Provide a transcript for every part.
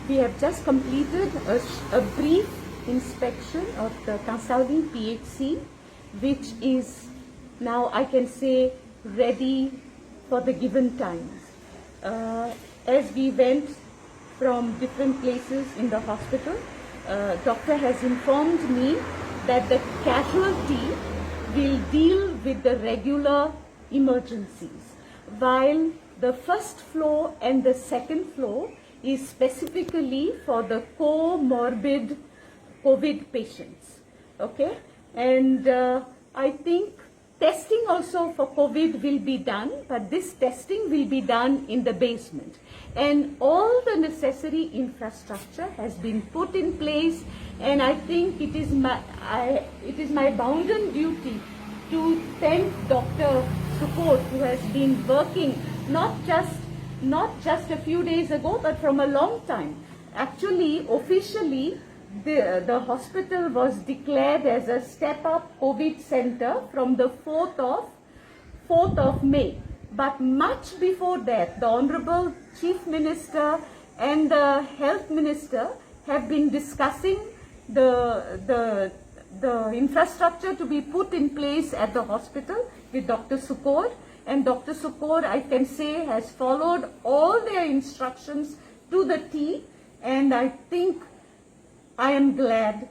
we have just completed a brief inspection of the Kasauli PHC, which is now, I can say, ready for the given times. As we went from different places in the hospital, doctor has informed me that the casualty will deal with the regular emergencies, while the first floor and the second floor is specifically for the comorbid COVID patients. Okay, and I think testing also for COVID will be done, but this testing will be done in the basement. And all the necessary infrastructure has been put in place, and I think it is my bounden duty to thank Dr. Sukot, who has been working not just a few days ago, but from a long time. Actually, officially, the hospital was declared as a step-up COVID center from the 4th of May. But much before that, the Honorable Chief Minister and the Health Minister have been discussing the infrastructure to be put in place at the hospital with Dr. Sukor. And Dr. Sukor, I can say, has followed all their instructions to the T. And I think I am glad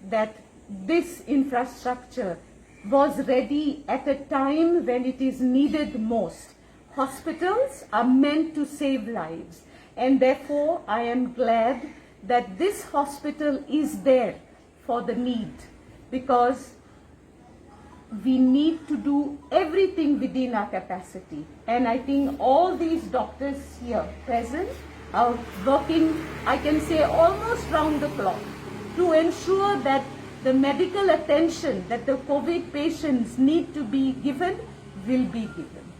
that this infrastructure was ready at a time when it is needed most. Hospitals are meant to save lives, and therefore I am glad that this hospital is there for the need, because we need to do everything within our capacity. And I think all these doctors here present are working, I can say, almost round the clock to ensure that the medical attention that the COVID patients need to be given will be given.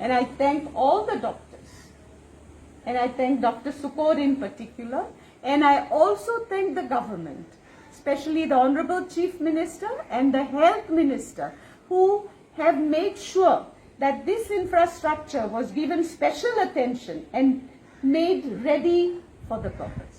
And I thank all the doctors, and I thank Dr. Sukor in particular, and I also thank the government, especially the Honorable Chief Minister and the Health Minister, who have made sure that this infrastructure was given special attention and made ready for the purpose.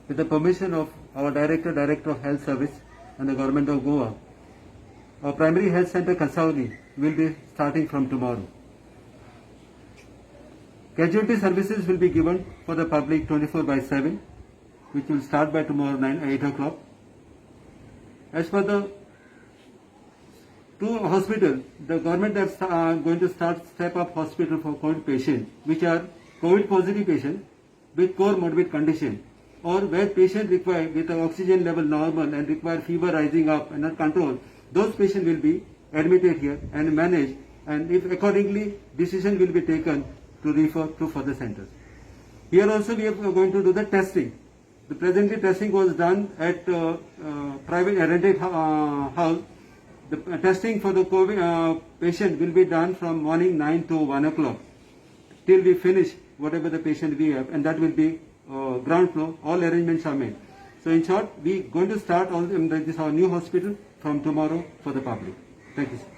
With the permission of our Director of Health Service and the Government of Goa, our Primary Health Center Kasauli will be starting from tomorrow. Casualty services will be given for the public 24/7, which will start by tomorrow 8 o'clock. As for the two hospitals, the government is going to start step-up hospital for COVID patients, which are COVID positive patients with comorbid condition, or where patient require with the oxygen level normal and require fever rising up and not controlled, those patients will be admitted here and managed, and if accordingly decision will be taken to refer to further centers. Here also we are going to do the testing. The presently testing was done at private rented house. The testing for the COVID patient will be done from morning 9 to 1 o'clock till we finish whatever the patient we have, and that will be ground floor. All arrangements are made. So in short, we are going to start this our new hospital from tomorrow for the public. Thank you, sir.